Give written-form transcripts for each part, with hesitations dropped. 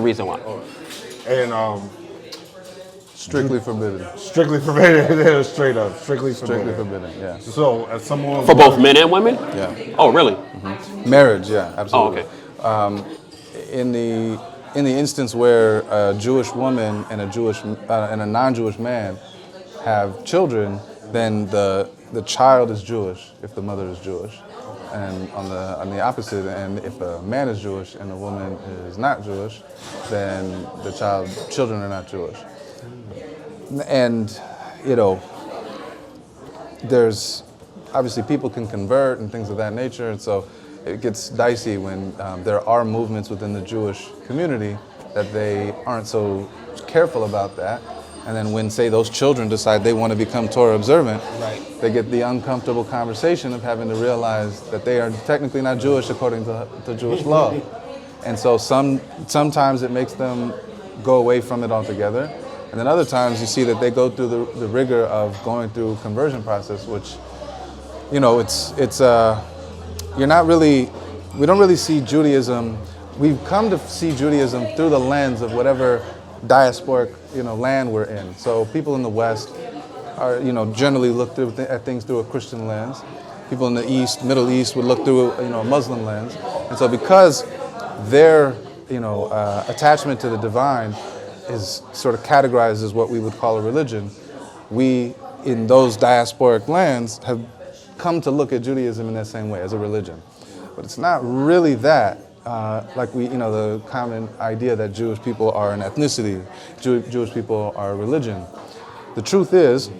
reason why. And Strictly forbidden. strictly forbidden. Straight up, strictly forbidden. Strictly forbidden, yeah. So, as someone For both men and women? Yeah. Oh, really? Marriage, yeah, absolutely. Oh, okay. In the instance where a Jewish woman and a non-Jewish man have children, then the child is Jewish if the mother is Jewish, and on the opposite end, if a man is Jewish and a woman is not Jewish, then the children are not Jewish. And there's obviously people can convert and things of that nature, and so it gets dicey when there are movements within the Jewish community that they aren't so careful about that. And then when, say, those children decide they want to become Torah observant, they get the uncomfortable conversation of having to realize that they are technically not Jewish according to Jewish law. And so sometimes it makes them go away from it altogether. And then other times you see that they go through the rigor of going through conversion process, which, we don't really see Judaism. We've come to see Judaism through the lens of whatever diasporic, land we're in. So people in the West are, generally look at things through a Christian lens. People in the East, Middle East would look through, a Muslim lens. And so because their, attachment to the divine is sort of categorized as what we would call a religion, we, in those diasporic lands, have come to look at Judaism in that same way, as a religion. But it's not really that. The common idea that Jewish people are an ethnicity, Jewish people are a religion. The truth is,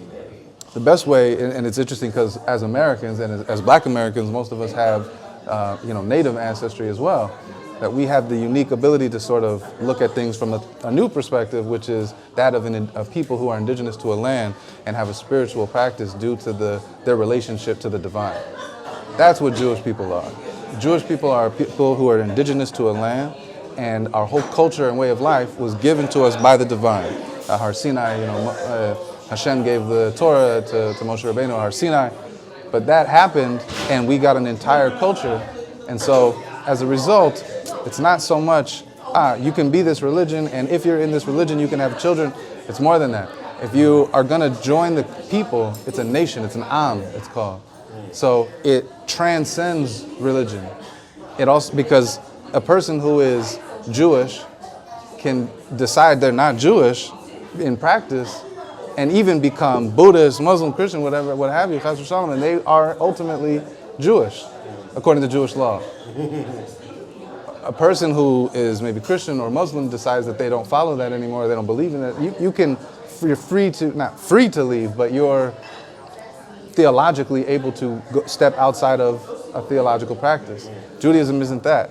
the best way, and it's interesting because as Americans and as Black Americans, most of us have, Native ancestry as well, that we have the unique ability to sort of look at things from a new perspective, which is that of people who are indigenous to a land and have a spiritual practice due to their relationship to the divine. That's what Jewish people are. Jewish people are people who are indigenous to a land, and our whole culture and way of life was given to us by the divine. Har Sinai, Hashem gave the Torah to Moshe Rabbeinu, Har Sinai, but that happened, and we got an entire culture, and so as a result, it's not so much, you can be this religion, and if you're in this religion, you can have children. It's more than that. If you are going to join the people, it's a nation, it's an Am, it's called. So it transcends religion. It also, because a person who is Jewish can decide they're not Jewish in practice and even become Buddhist, Muslim, Christian, whatever, what have you, Chas v'shalom, and they are ultimately Jewish, according to Jewish law. A person who is maybe Christian or Muslim decides that they don't follow that anymore, they don't believe in it, you're free to, not free to leave, but you're theologically able to step outside of a theological practice. Judaism isn't that.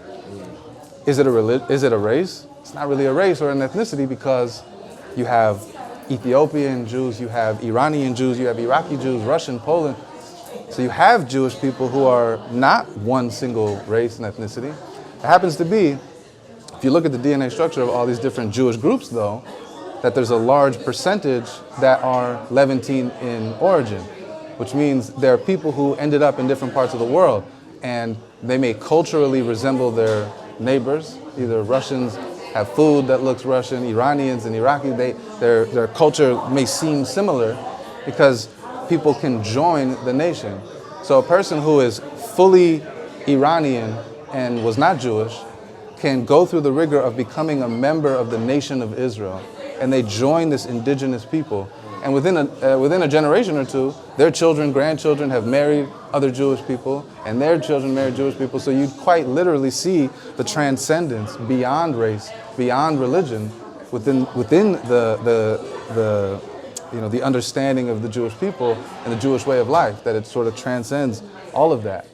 Is it a race? It's not really a race or an ethnicity, because you have Ethiopian Jews, you have Iranian Jews, you have Iraqi Jews, Russian, Poland. So you have Jewish people who are not one single race and ethnicity. It happens to be, if you look at the DNA structure of all these different Jewish groups, though, that there's a large percentage that are Levantine in origin, which means there are people who ended up in different parts of the world, and they may culturally resemble their neighbors. Either Russians have food that looks Russian, Iranians and Iraqi, their culture may seem similar because people can join the nation. So a person who is fully Iranian and was not Jewish can go through the rigor of becoming a member of the nation of Israel, and they join this indigenous people. And within a generation or two, their children, grandchildren have married other Jewish people, and their children married Jewish people. So you quite literally see the transcendence beyond race, beyond religion, within the understanding of the Jewish people and the Jewish way of life, that it sort of transcends all of that.